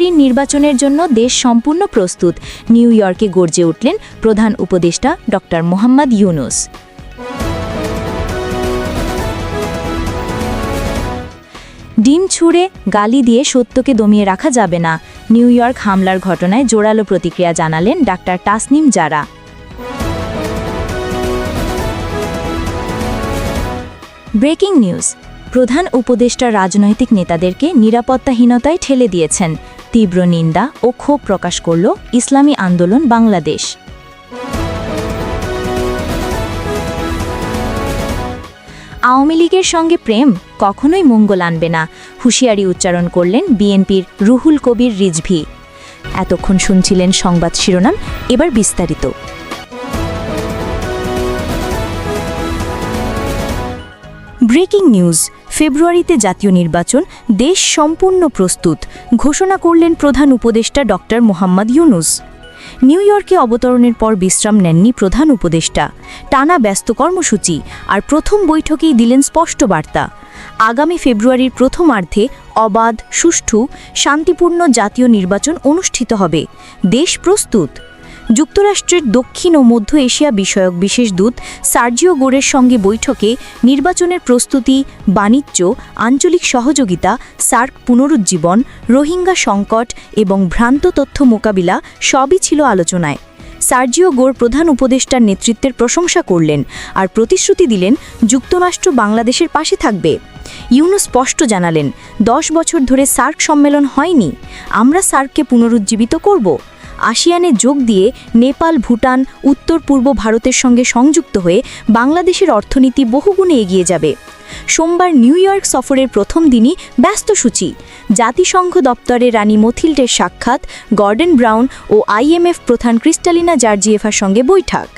ফেব্রুয়ারির নির্বাচনের জন্য দেশ সম্পূর্ণ প্রস্তুত, নিউ ইয়র্কে গর্জে উঠলেন প্রধান উপদেষ্টা ডক্টর মোহাম্মদ ইউনূস। ডিম ছুঁড়ে গালি দিয়ে সত্যকে দমিয়ে রাখা যাবে না, নিউ ইয়র্ক হামলার ঘটনায় জোরালো প্রতিক্রিয়া জানালেন ডাক্তার তাসনিম জারা। ব্রেকিং নিউজ, প্রধান উপদেষ্টা রাজনৈতিক নেতাদেরকে নিরাপত্তাহীনতায় ঠেলে দিয়েছেন, তীব্র নিন্দা ও ক্ষোভ প্রকাশ করল ইসলামী আন্দোলন বাংলাদেশ। আওয়ামী লীগের সঙ্গে প্রেম কখনোই মঙ্গল আনবে না, হুঁশিয়ারি উচ্চারণ করলেন বিএনপির রুহুল কবির রিজভী। এতক্ষণ শুনছিলেন সংবাদ শিরোনাম, এবার বিস্তারিত। ব্রেকিং নিউজ, ফেব্রুয়ারিতে জাতীয় নির্বাচন, দেশ সম্পূর্ণ প্রস্তুত, ঘোষণা করলেন প্রধান উপদেষ্টা ডক্টর মোহাম্মদ ইউনূস। নিউ ইয়র্কে অবতরণের পর বিশ্রাম নেননি প্রধান উপদেষ্টা, টানা ব্যস্ত কর্মসূচি আর প্রথম বৈঠকেই দিলেন স্পষ্ট বার্তা। আগামী ফেব্রুয়ারির প্রথমার্ধে অবাধ, সুষ্ঠু, শান্তিপূর্ণ জাতীয় নির্বাচন অনুষ্ঠিত হবে, দেশ প্রস্তুত। যুক্তরাষ্ট্রের দক্ষিণ ও মধ্য এশিয়া বিষয়ক বিশেষ দূত সার্জিও গোরের সঙ্গে বৈঠকে নির্বাচনের প্রস্তুতি, বাণিজ্য, আঞ্চলিক সহযোগিতা, সার্ক পুনরুজ্জীবন, রোহিঙ্গা সংকট এবং ভ্রান্ত তথ্য মোকাবিলা সবই ছিল আলোচনায়। সার্জিও গোর প্রধান উপদেষ্টার নেতৃত্বের প্রশংসা করলেন আর প্রতিশ্রুতি দিলেন যুক্তরাষ্ট্র বাংলাদেশের পাশে থাকবে। ইউনূস স্পষ্ট জানালেন, 10 বছর ধরে সার্ক সম্মেলন হয়নি, আমরা সার্ককে পুনরুজ্জীবিত করব। আসিয়ানে যোগ দিয়ে নেপাল, ভুটান, উত্তর পূর্ব ভারতের সঙ্গে সংযুক্ত হয়ে বাংলাদেশের অর্থনীতি বহুগুণে এগিয়ে যাবে। সোমবার নিউ ইয়র্ক সফরের প্রথম দিনই ব্যস্ত সূচি, জাতিসংঘ দপ্তরে রানী মথিল্ডের সাক্ষাৎ, গর্ডন ব্রাউন ও IMF প্রধান ক্রিস্টালিনা জর্জিয়েভার সঙ্গে বৈঠক।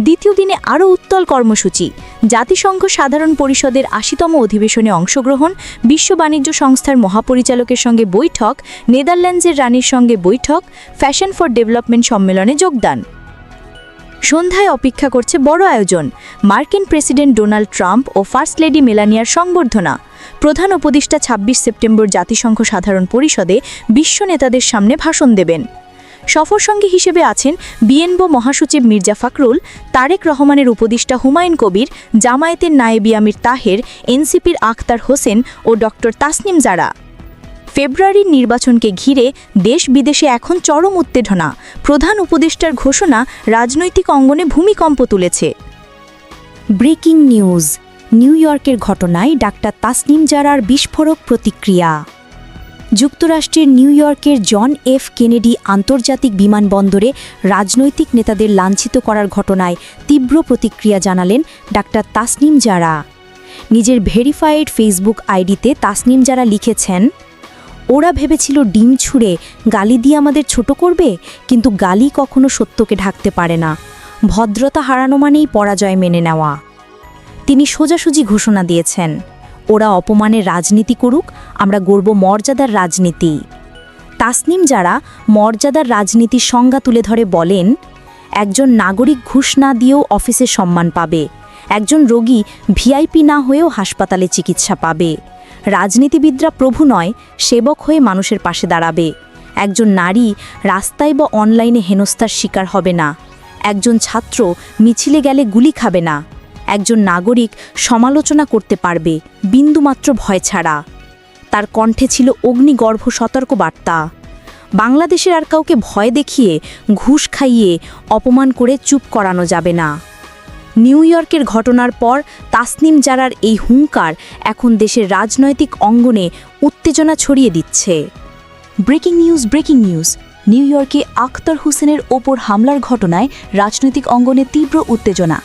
দ্বিতীয় দিনে আরও উত্তল কর্মসূচি, জাতিসংঘ সাধারণ পরিষদের 80তম অধিবেশনে অংশগ্রহণ, বিশ্ব বাণিজ্য সংস্থার মহাপরিচালকের সঙ্গে বৈঠক, নেদারল্যান্ডসের রানীর সঙ্গে বৈঠক, ফ্যাশন ফর ডেভেলপমেন্ট সম্মেলনে যোগদান। সন্ধ্যায় অপেক্ষা করছে বড় আয়োজন, মার্কিন প্রেসিডেন্ট ডোনাল্ড ট্রাম্প ও ফার্স্ট লেডি মেলানিয়ার সংবর্ধনা। প্রধান উপদেষ্টা 26 সেপ্টেম্বর জাতিসংঘ সাধারণ পরিষদে বিশ্ব নেতাদের সামনে ভাষণ দেবেন। সফরসঙ্গী হিসেবে আছেন বিএনবো মহাসচিব মির্জা ফখরুল, তারেক রহমানের উপদেষ্টা হুমায়ুন কবির, জামায়াতের নায়েবি আমির তাহের, এনসিপির আখতার হোসেন ও ডক্টর তাসনিম জারা। ফেব্রুয়ারির নির্বাচনকে ঘিরে দেশ বিদেশে এখন চরম উত্তেজনা, প্রধান উপদেষ্টার ঘোষণা রাজনৈতিক অঙ্গনে ভূমিকম্প তুলেছে। ব্রেকিং নিউজ, নিউ ইয়র্কের ঘটনায় ডাক্তার তাসনিম জারার বিস্ফোরক প্রতিক্রিয়া। যুক্তরাষ্ট্রের নিউ ইয়র্কের জন এফ কেনেডি আন্তর্জাতিক বিমানবন্দরে রাজনৈতিক নেতাদের লাঞ্ছিত করার ঘটনায় তীব্র প্রতিক্রিয়া জানালেন ডাক্তার তাসনিম জারা। নিজের ভেরিফাইড ফেসবুক আইডিতে তাসনিম জারা লিখেছেন, ওরা ভেবেছিল ডিম ছুঁড়ে গালি দিয়ে আমাদের ছোট করবে, কিন্তু গালি কখনো সত্যকে ঢাকতে পারে না, ভদ্রতা হারানো মানেই পরাজয় মেনে নেওয়া। তিনি সোজাসুজি ঘোষণা দিয়েছেন, ওরা অপমানের রাজনীতি করুক, আমরা গড়ব মর্যাদার রাজনীতি। তাসনিম জারা মর্যাদার রাজনীতির সংজ্ঞা তুলে ধরে বলেন, একজন নাগরিক ঘুষ না দিয়েও অফিসে সম্মান পাবে, একজন রোগী ভিআইপি না হয়েও হাসপাতালে চিকিৎসা পাবে, রাজনীতিবিদরা প্রভু নয়, সেবক হয়ে মানুষের পাশে দাঁড়াবে, একজন নারী রাস্তায় বা অনলাইনে হেনস্থার শিকার হবে না, একজন ছাত্র মিছিলে গেলে গুলি খাবে না, একজন নাগরিক সমালোচনা করতে পারবে বিন্দুমাত্র ভয় ছাড়া। তার কণ্ঠে ছিল অগ্নিগর্ভ সতর্কবার্তা। বাংলাদেশের আর কাউকে ভয় দেখিয়ে, ঘুষ খাইয়ে, অপমান করে চুপ করানো যাবে না। নিউ ইয়র্কের ঘটনার পর তাসনিম জারার এই হুঙ্কার এখন দেশের রাজনৈতিক অঙ্গনে উত্তেজনা ছড়িয়ে দিচ্ছে। ব্রেকিং নিউজ, নিউ ইয়র্কে আখতার হোসেনের ওপর হামলার ঘটনায় রাজনৈতিক অঙ্গনে তীব্র উত্তেজনা।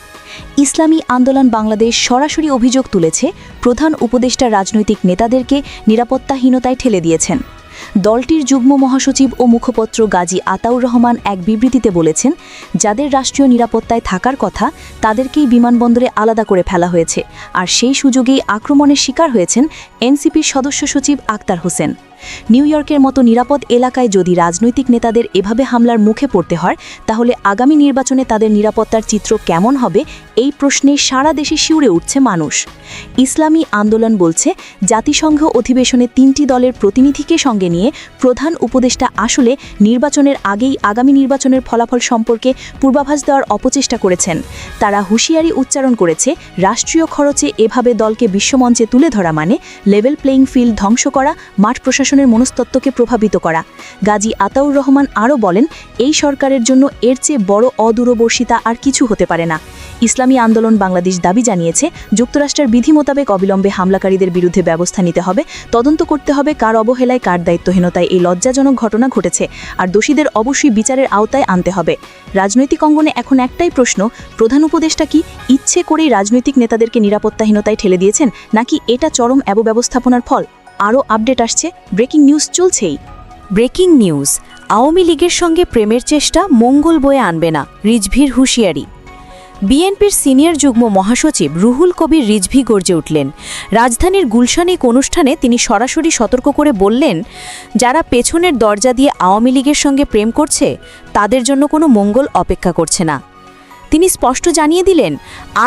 ইসলামী আন্দোলন বাংলাদেশ সরাসরি অভিযোগ তুলেছে, প্রধান উপদেষ্টা রাজনৈতিক নেতাদেরকে নিরাপত্তাহীনতায় ঠেলে দিয়েছেন। দলটির যুগ্ম মহাসচিব ও মুখপত্র গাজী আতাউর রহমান এক বিবৃতিতে বলেছেন, যাদের রাষ্ট্রীয় নিরাপত্তায় থাকার কথা তাদেরকেই বিমানবন্দরে আলাদা করে ফেলা হয়েছে, আর সেই সুযোগেই আক্রমণের শিকার হয়েছেন এনসিপির সদস্য সচিব আখতার হোসেন। নিউ ইয়র্কের মতো নিরাপদ এলাকায় যদি রাজনৈতিক নেতাদের এভাবে হামলার মুখে পড়তে হয়, তাহলে আগামী নির্বাচনে তাদের নিরাপত্তার চিত্র কেমন হবে, এই প্রশ্নে সারা দেশে শিউরে উঠছে মানুষ। ইসলামী আন্দোলন বলছে, জাতিসংঘ অধিবেশনে 3টি দলের প্রতিনিধিকে সঙ্গে নিয়ে প্রধান উপদেষ্টা আসলে নির্বাচনের আগেই আগামী নির্বাচনের ফলাফল সম্পর্কে পূর্বাভাস দেওয়ার অপচেষ্টা করেছেন। তারা হুঁশিয়ারি উচ্চারণ করেছে, রাষ্ট্রীয় খরচে এভাবে দলকে বিশ্বমঞ্চে তুলে ধরা মানে লেভেল প্লেইং ফিল্ড ধ্বংস করা, মাঠ প্রশাসনের মনস্তত্ত্বকে প্রভাবিত করা। গাজী আতাউর রহমান আরও বলেন, এই সরকারের জন্য এর চেয়ে বড় অদূরদর্শিতা আর কিছু হতে পারে না। ইসলামী আন্দোলন বাংলাদেশ দাবি জানিয়েছে, যুক্তরাষ্ট্রের বিধি মোতাবেক অবিলম্বে হামলাকারীদের বিরুদ্ধে ব্যবস্থা নিতে হবে, তদন্ত করতে হবে কার অবহেলায় কার দায়িত্বহীনতায় এই লজ্জাজনক ঘটনা ঘটেছে, আর দোষীদের অবশ্যই বিচারের আওতায় আনতে হবে। রাজনৈতিক অঙ্গনে এখন একটাই প্রশ্ন, প্রধান উপদেষ্টা কি ইচ্ছে করেই রাজনৈতিক নেতাদেরকে নিরাপত্তাহীনতায় ঠেলে দিয়েছেন, নাকি এটা চরম অব্যবস্থাপনার ফল? আরও আপডেট আসছে, ব্রেকিং নিউজ চলছেই। ব্রেকিং নিউজ, আওয়ামী লীগের সঙ্গে প্রেমের চেষ্টা মঙ্গল বয়ে আনবে না, রিজভির হুঁশিয়ারি। বিএনপির সিনিয়র যুগ্ম মহাসচিব রুহুল কবির রিজভী গর্জে উঠলেন। রাজধানীর গুলশানে এক অনুষ্ঠানে তিনি সরাসরি সতর্ক করে বললেন, যারা পেছনের দরজা দিয়ে আওয়ামী লীগের সঙ্গে প্রেম করছে তাদের জন্য কোনো মঙ্গল অপেক্ষা করছে না। তিনি স্পষ্ট জানিয়ে দিলেন,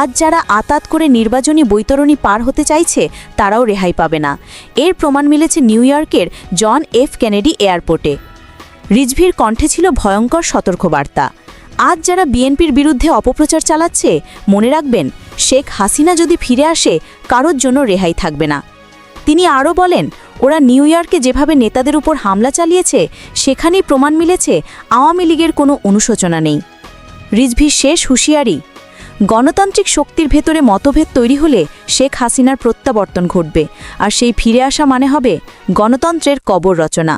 আজ যারা আতাত করে নির্বাচনী বৈতরণী পার হতে চাইছে তারাও রেহাই পাবে না। এর প্রমাণ মিলেছে নিউ ইয়র্কের জন এফ কেনেডি এয়ারপোর্টে। রিজভির কণ্ঠে ছিল ভয়ঙ্কর সতর্কবার্তা। আজ যারা বিএনপির বিরুদ্ধে অপপ্রচার চালাচ্ছে, মনে রাখবেন, শেখ হাসিনা যদি ফিরে আসে কারোর জন্য রেহাই থাকবে না। তিনি আরও বলেন, ওরা নিউ ইয়র্কে যেভাবে নেতাদের উপর হামলা চালিয়েছে সেখানেই প্রমাণ মিলেছে আওয়ামী লীগের কোনো অনুশোচনা নেই। রিজভির শেষ হুঁশিয়ারি, গণতান্ত্রিক শক্তির ভেতরে মতভেদ তৈরি হলে শেখ হাসিনার প্রত্যাবর্তন ঘটবে, আর সেই ফিরে আসা মানে হবে গণতন্ত্রের কবর রচনা।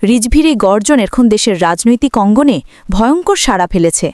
রিজভির এই গর্জন এখন দেশের রাজনৈতিক অঙ্গনে ভয়ঙ্কর সাড়া ফেলেছে।